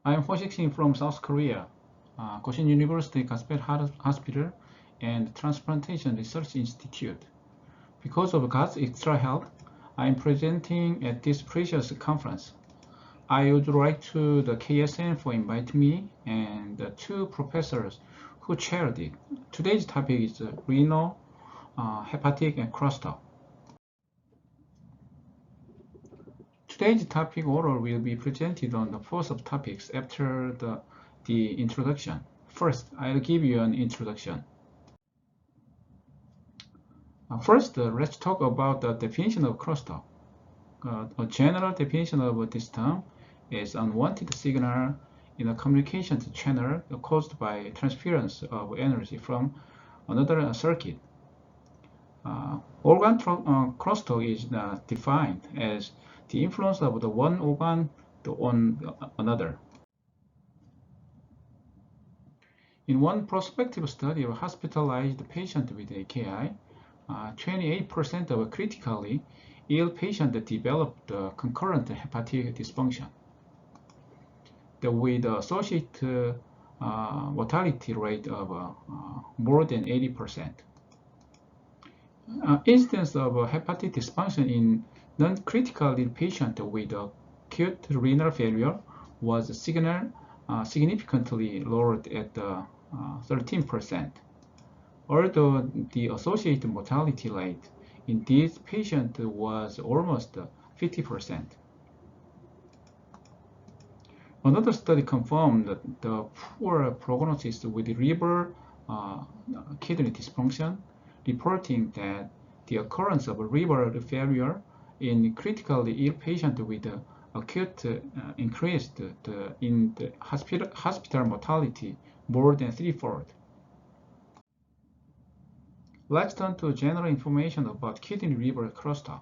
I'm Ho-Sik from South Korea, Goshin University Gaspet Hospital and Transplantation Research Institute. Because of God's extra help, I'm presenting at this precious conference. I would like to the KSN for inviting me and the two professors who chaired it. Today's topic is renal, hepatic, and crosstalk. Today's topic oral will be presented on the first of topics after the introduction. First, I'll give you an introduction. First, let's talk about the definition of crosstalk. A general definition of this term is unwanted signal in a communications channel caused by transference of energy from another circuit. Organ crosstalk is defined as the influence of the one organ on another. In one prospective study of hospitalized patients with AKI, 28% of critically ill patients developed concurrent hepatic dysfunction, with associated mortality rate of more than 80%. Incidence of hepatic dysfunction in non-critically patients with acute renal failure was significantly lowered at 13%, although the associated mortality rate in these patients was almost 50%. Another study confirmed the poor prognosis with liver kidney dysfunction, reporting that the occurrence of liver failure in critically ill patients with acute increased in the hospital mortality more than threefold. Let's turn to general information about kidney-liver crosstalk.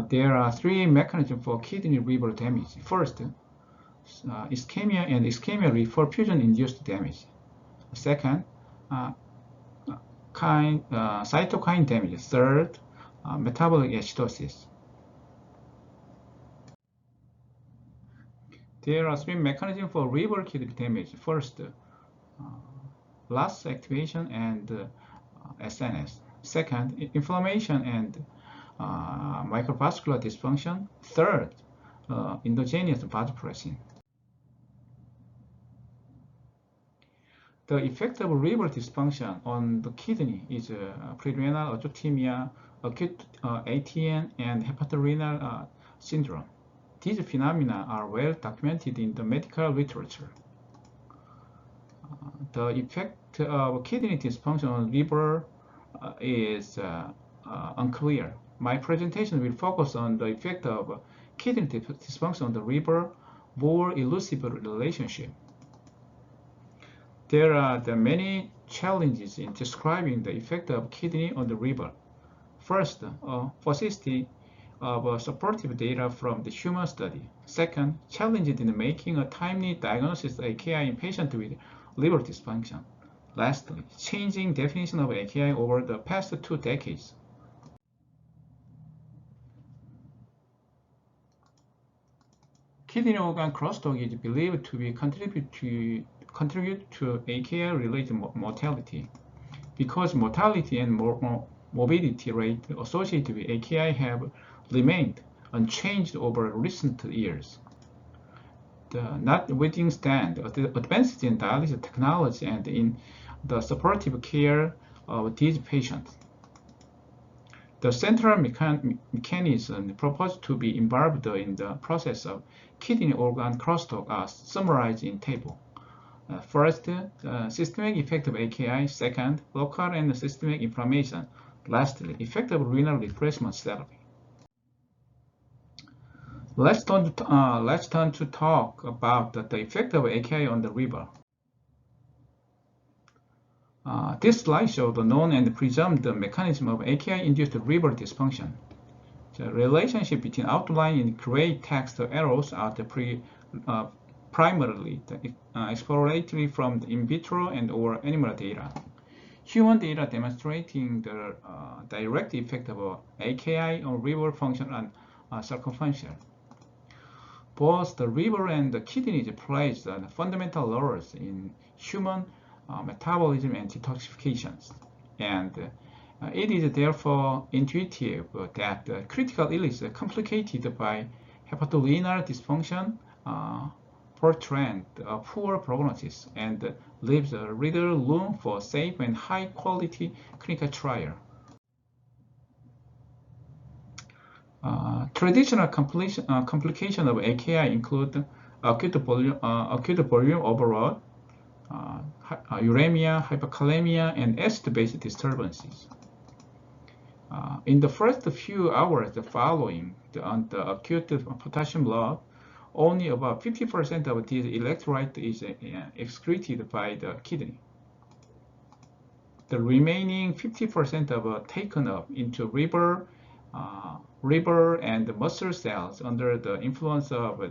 There are three mechanisms for kidney-liver damage. First, ischemia and ischemia-reperfusion-induced damage. Second, cytokine damage. Third, metabolic acidosis. There are three mechanisms for liver kidney damage. First, LAS activation and SNS. Second, inflammation and microvascular dysfunction. Third, endogenous vasopressin. The effect of liver dysfunction on the kidney is prerenal azotemia, acute Apcn, and hepatorenal syndrome. These phenomena are well documented in the medical literature. The effect of kidney dysfunction on liver is unclear. My presentation will focus on the effect of kidney dysfunction on the liver, more elusive relationship. There are many challenges in describing the effect of kidney on the liver. First, paucity of supportive data from the human study. Second, challenges in making a timely diagnosis of AKI in patients with liver dysfunction. Lastly, changing definition of AKI over the past 2 decades. Kidney organ crosstalk is believed to be contribute to AKI-related mortality, because mortality and morbidity rate associated with AKI have remained unchanged over recent years. Notwithstanding advances in dialysis technology and in the supportive care of these patients, the central mechanism proposed to be involved in the process of kidney organ crosstalk are summarized in table. First, systemic effect of AKI. Second, local and systemic inflammation. Lastly, effect of renal replacement therapy. Let's turn to talk about the effect of AKI on the liver. This slide shows the known and presumed mechanism of AKI-induced liver dysfunction. The relationship between outlined in gray text arrows are primarily exploratory from the in vitro and/or animal data. Human data demonstrating the direct effect of AKI on liver function and circumferential. both the liver and the kidneys plays fundamental roles in human metabolism and detoxifications. And it is therefore intuitive that critical illness is complicated by hepatorenal dysfunction, portend poor prognosis, and leaves little room for safe and high-quality clinical trial. Traditional complications of AKI include acute volume overload, uremia, hyperkalemia, and acid-based disturbances. In the first few hours following the acute potassium loss, only about 50% of this electrolyte is excreted by the kidney. The remaining 50% are taken up into liver and muscle cells under the influence of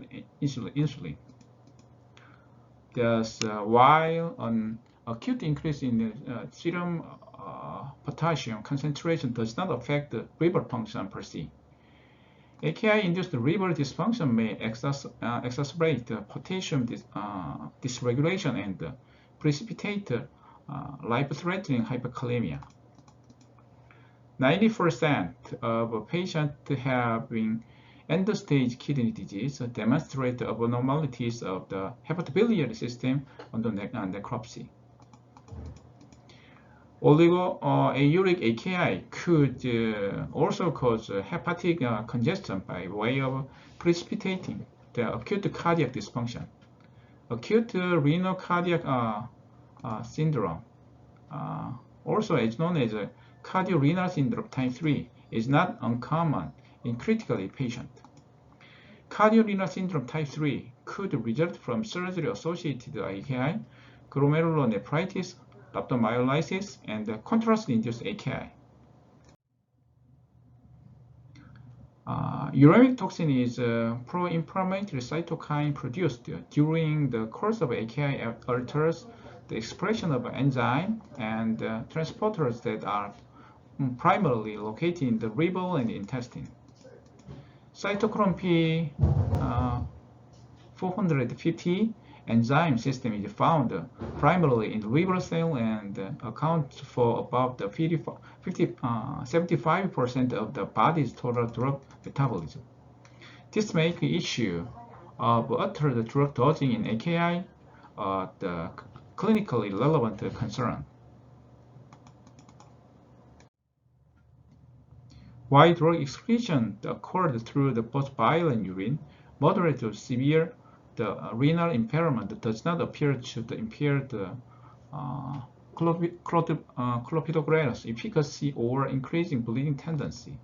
insulin. Thus, while an acute increase in serum potassium concentration does not affect the liver function per se, AKI-induced liver dysfunction may exacerbate potassium dysregulation and precipitate life-threatening hyperkalemia. 90% of patients having end-stage kidney disease demonstrate abnormalities of the hepatobiliary system under necropsy. Oligoauric AKI could also cause hepatic congestion by way of precipitating the acute cardiac dysfunction. Acute renal cardiac syndrome, also as known as cardiorenal syndrome type 3, is not uncommon in critically ill patients. Cardiorenal syndrome type 3 could result from surgery-associated AKI, glomerulonephritis, rhabdomyolysis, and contrast-induced AKI. Uremic toxin is a pro-inflammatory cytokine produced during the course of AKI alters the expression of enzyme and transporters that are primarily located in the liver and intestine. Cytochrome P 450 enzyme system is found primarily in the liver cell and accounts for about 75% of the body's total drug metabolism. This makes the issue of altered drug dosing in AKI the clinically relevant concern. While drug excretion occurred through both bile and urine, moderate to severe renal impairment does not appear to impair the clopidogrel's efficacy or increasing bleeding tendency.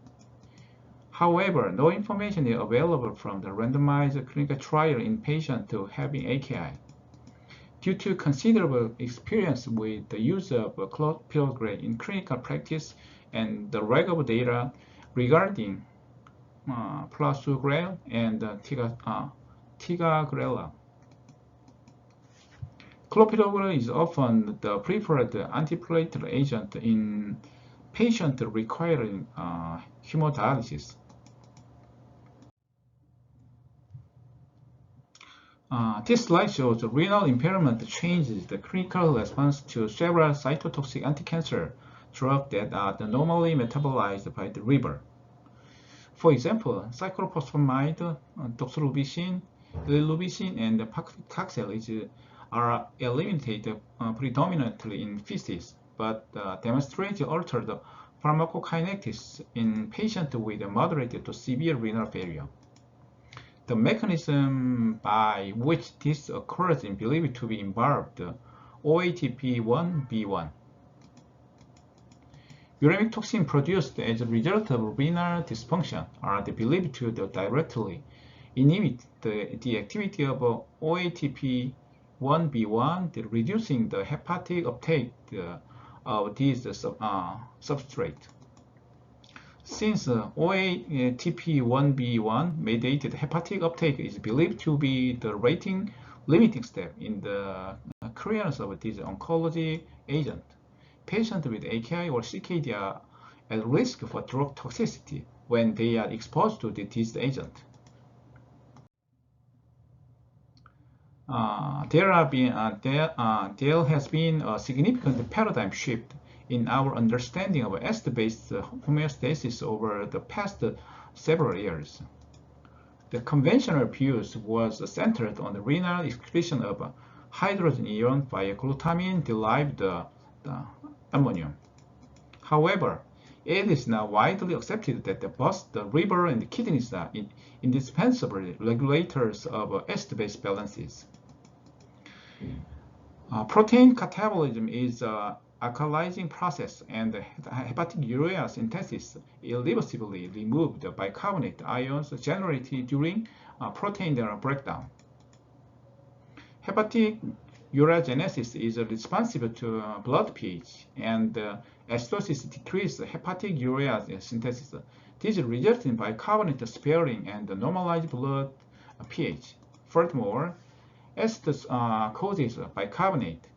However, no information is available from the randomized clinical trial in patients having AKI. Due to considerable experience with the use of clopidogrel in clinical practice and the lack of data regarding prasugrel and ticagrelor, clopidogrel is often the preferred antiplatelet agent in patients requiring hemodialysis. This slide shows renal impairment changes the clinical response to several cytotoxic anticancer drugs that are normally metabolized by the liver. For example, cyclophosphamide, doxorubicin, lilubicin, and paclitaxel are eliminated predominantly in feces, but demonstrate altered pharmacokinetics in patients with moderate to severe renal failure. The mechanism by which this occurs is believed to be involved OATP1B1. Uremic toxin produced as a result of renal dysfunction are believed to directly inhibit the activity of OATP1B1, reducing the hepatic uptake of this substrate. Since OATP1B1 mediated hepatic uptake is believed to be the limiting step in the clearance of this oncology agent, patients with AKI or CKD are at risk for drug toxicity when they are exposed to this agent. there has been a significant paradigm shift in our understanding of acid-based homeostasis over the past several years. The conventional views was centered on the renal excretion of hydrogen ion via glutamine-derived ammonium. However, it is now widely accepted that both the liver and the kidneys are indispensable regulators of acid-base balances. Protein catabolism is an alkalizing process, and hepatic urea synthesis irreversibly removed the bicarbonate ions generated during protein breakdown. Hepatic ureagenesis is responsive to blood pH, and acidosis decreases hepatic urea synthesis. This results in bicarbonate sparing and normalized blood pH. Furthermore, acid causes bicarbonate,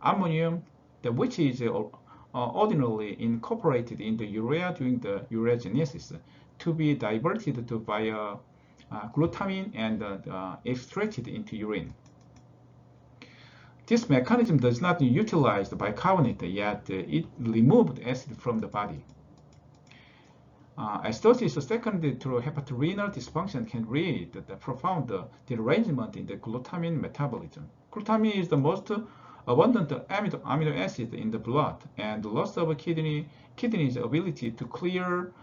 ammonium, which is ordinarily incorporated in the urea during the ureagenesis, to be diverted via glutamine and extracted into urine. This mechanism does not utilize the bicarbonate, yet it removed acid from the body. Acidosis secondary to hepatorenal dysfunction can lead to the profound derangement in the glutamine metabolism. Glutamine is the most abundant amino acid in the blood, and the loss of kidney's ability to clear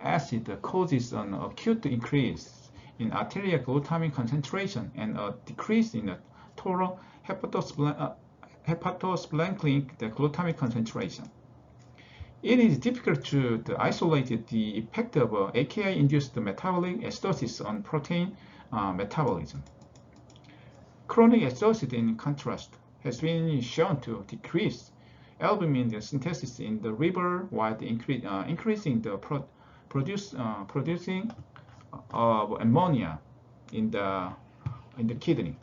acid causes an acute increase in arterial glutamine concentration and a decrease in the total hepatosplenic glutamine concentration. It is difficult to isolate the effect of AKI-induced metabolic acidosis on protein metabolism. Chronic acidosis, in contrast, has been shown to decrease albumin synthesis in the liver while increasing the producing of ammonia in the kidney.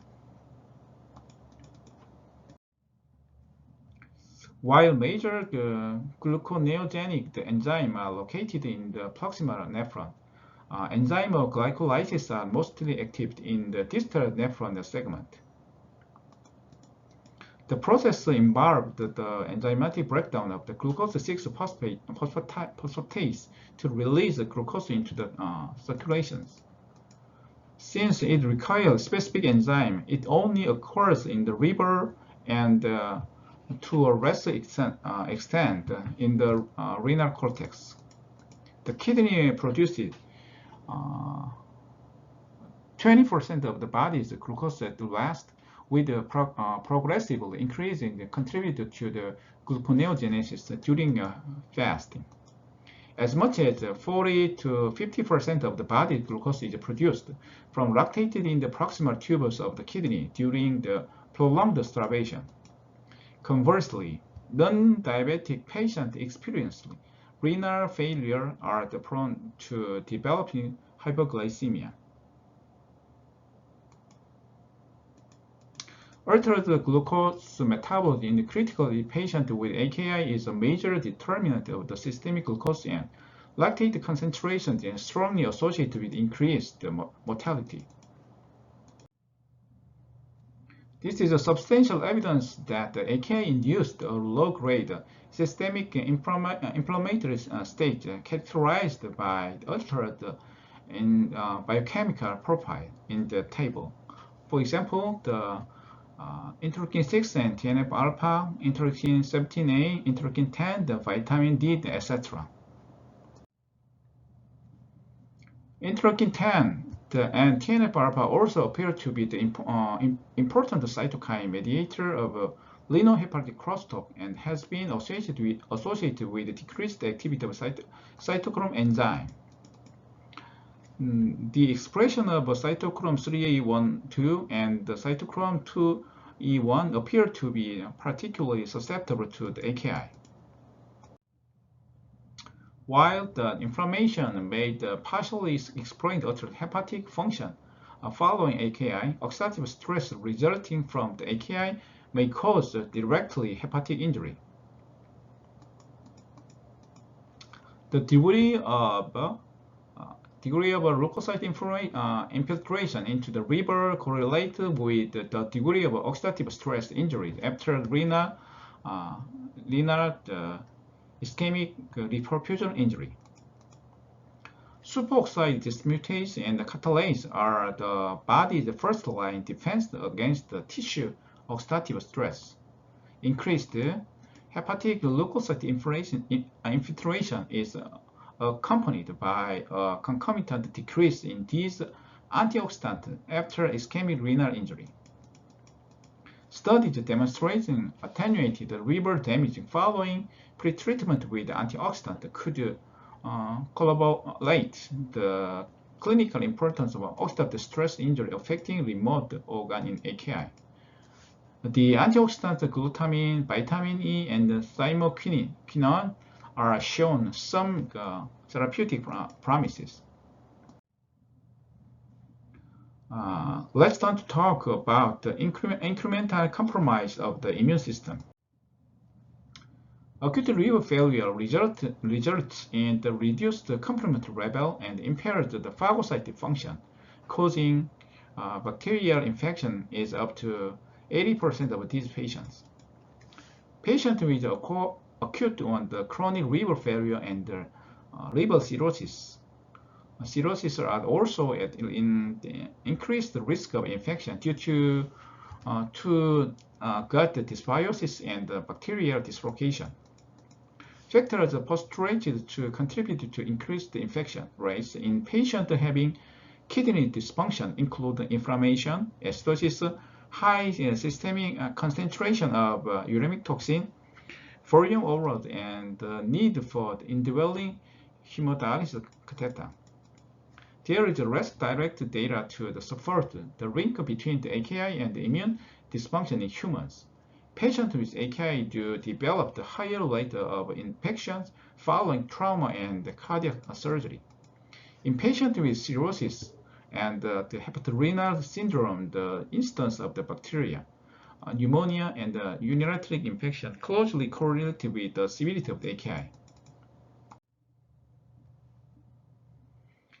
While major gluconeogenic enzymes are located in the proximal nephron, enzyme glycolysis are mostly active in the distal nephron segment. The process involved the enzymatic breakdown of the glucose 6-phosphatase to release the glucose into the circulation. Since it requires specific enzyme, it only occurs in the liver and to a lesser extent in the renal cortex. The kidney produces 20% of the body's glucose at rest, with progressively increasing contributed to the gluconeogenesis during fasting. As much as 40 to 50% of the body's glucose is produced from lactated in the proximal tubes of the kidney during the prolonged starvation. Conversely, non-diabetic patients experiencing renal failure are prone to developing hypoglycemia. Altered glucose metabolism in the critically patient with AKI is a major determinant of the systemic glucose and lactate concentration and strongly associated with increased mortality. This is a substantial evidence that the AKI induced a low-grade systemic inflammatory state characterized by altered biochemical profile in the table. For example, the interleukin 6 and TNF-alpha, interleukin 17A, interleukin 10, the vitamin D, etc. Interleukin 10 and TNF-alpha also appear to be the important cytokine mediator of linear-hepatic crosstalk and has been associated with decreased activity of cytochrome enzyme. The expression of cytochrome 3A12 and the cytochrome 2E1 appear to be particularly susceptible to the AKI. While the inflammation may partially explain altered hepatic function following AKI, oxidative stress resulting from the AKI may cause directly hepatic injury. The degree of degree of leukocyte infiltration into the liver correlates with the degree of oxidative stress injury after renal ischemic reperfusion injury. Superoxide dismutase and catalase are the body's first-line defense against the tissue oxidative stress. Increased hepatic leukocyte infiltration is accompanied by a concomitant decrease in these antioxidants after ischemic renal injury. Studies demonstrating attenuated liver damage following pretreatment with antioxidant could corroborate the clinical importance of oxidative stress injury affecting remote organ in AKI. The antioxidants glutamine, vitamin E, and thymoquinone are shown some therapeutic promises. Let's start to talk about the incremental compromise of the immune system. Acute liver failure results in the reduced complement level and impaired the phagocytic function, causing bacterial infection is up to 80% of these patients. Patients with acute and chronic liver failure and liver cirrhosis are also at increased risk of infection due to gut dysbiosis and bacterial dislocation. Factors postulated to contribute to increased infection rates in patients having kidney dysfunction include inflammation, acidosis, high systemic concentration of uremic toxin, volume overload, and the need for indwelling hemodialysis catheter. There is less direct data to support the link between the AKI and the immune dysfunction in humans. Patients with AKI do develop the higher rate of infections following trauma and cardiac surgery. In patients with cirrhosis and the hepatorenal syndrome, the instance of the bacteria, pneumonia, and urinary infection closely correlated with the severity of the AKI.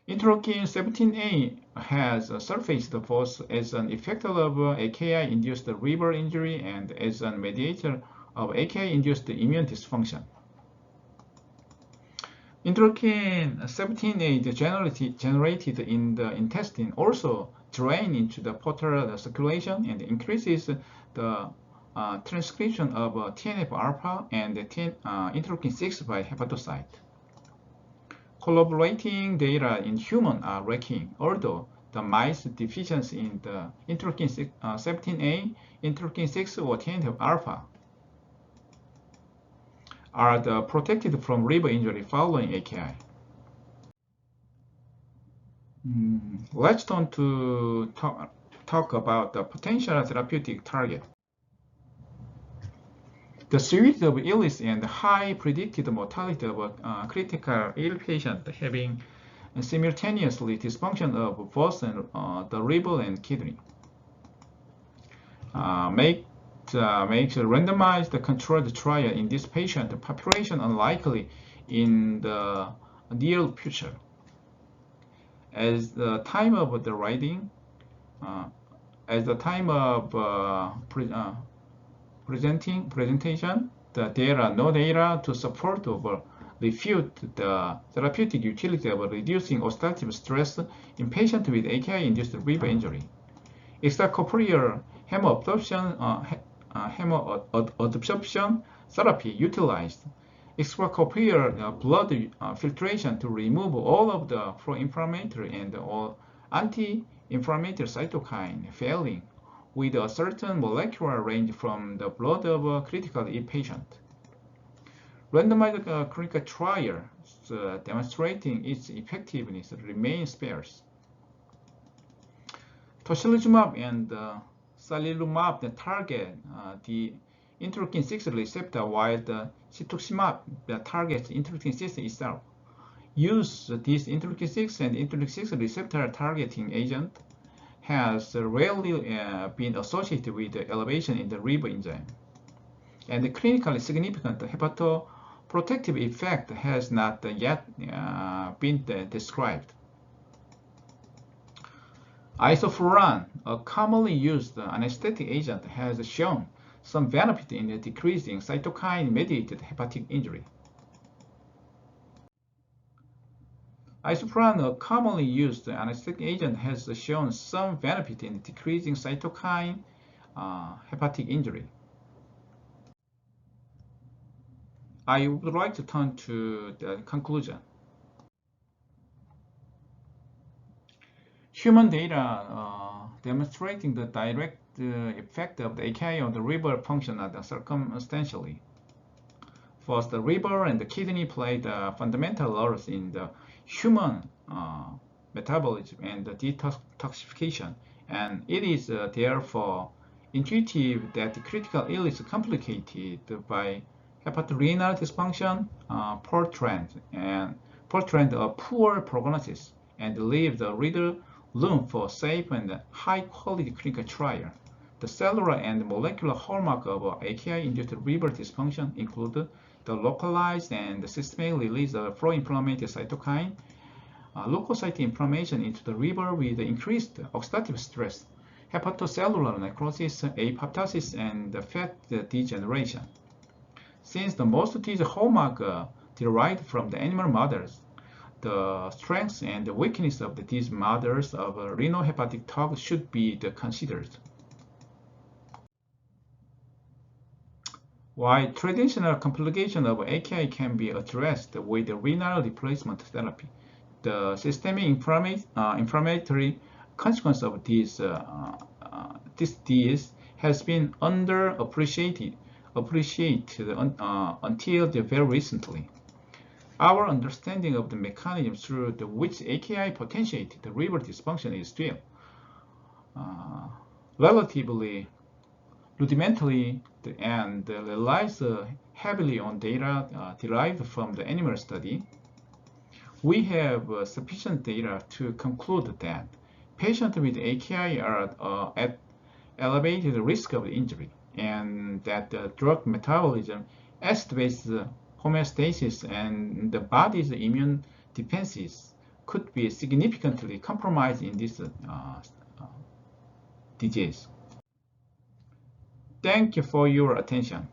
Interleukin 17A has surfaced both as an effect of AKI-induced liver injury and as a mediator of AKI-induced immune dysfunction. Interleukin 17A generated in the intestine also drains into the portal circulation and increases the transcription of TNF-alpha and interleukin 6 by hepatocyte. Collaborating data in humans are lacking, although the mice deficiency in the interleukin 17A, interleukin 6, or TNF-alpha are protected from liver injury following AKI. Let's turn to talk about the potential therapeutic target. The severity of illness and high predicted mortality of critical ill patients having simultaneously dysfunction of both the liver and kidney makes a randomized controlled trial in this patient population unlikely in the near future. As the time of the writing, presentation, there are no data to support or refute the therapeutic utility of reducing oxidative stress in patients with AKI-induced liver injury. Extracorporeal hematoadsorption therapy utilized extracorporeal blood filtration to remove all of the pro-inflammatory and all anti-inflammatory cytokine failing with a certain molecular range from the blood of a critically ill patient. Randomized clinical trials demonstrating its effectiveness remain sparse. Tocilizumab and sarilumab target the interleukin 6 receptor, while the cetuximab targets interleukin 6 itself. Use this interleukin 6 and interleukin 6 receptor targeting agent has rarely been associated with the elevation in the liver enzyme, and the clinically significant hepatoprotective effect has not yet been described. Isoflurane, a commonly used anesthetic agent, has shown some benefit in decreasing cytokine-mediated hepatic injury. Isoflurane, a commonly used anesthetic agent, has shown some benefit in decreasing cytokine hepatic injury. I would like to turn to the conclusion. Human data demonstrating the direct effect of the AKI on the liver function circumstantially. First, the liver and the kidney played fundamental roles in the human metabolism and the detoxification, and it is therefore intuitive that the critical illness is complicated by hepatorenal dysfunction, poor trend of poor prognosis, and leave the little room for safe and high-quality clinical trial. The cellular and molecular hallmark of AKI-induced liver dysfunction include the localized and systemic release of pro-inflammatory cytokine, leukocyte inflammation into the liver with increased oxidative stress, hepatocellular necrosis, apoptosis, and fat degeneration. Since the most of these hallmarks derived from the animal models, the strengths and the weakness of these models of renal hepatic tox should be considered. While traditional complication of AKI can be addressed with renal replacement therapy, the systemic inflammatory consequence of this disease has been underappreciated until very recently. Our understanding of the mechanism through which AKI potentiates the liver dysfunction is still relatively rudimentary and relies heavily on data derived from the animal study. We have sufficient data to conclude that patients with AKI are at elevated risk of injury, and that the drug metabolism activates homeostasis and the body's immune defenses could be significantly compromised in this disease. Thank you for your attention.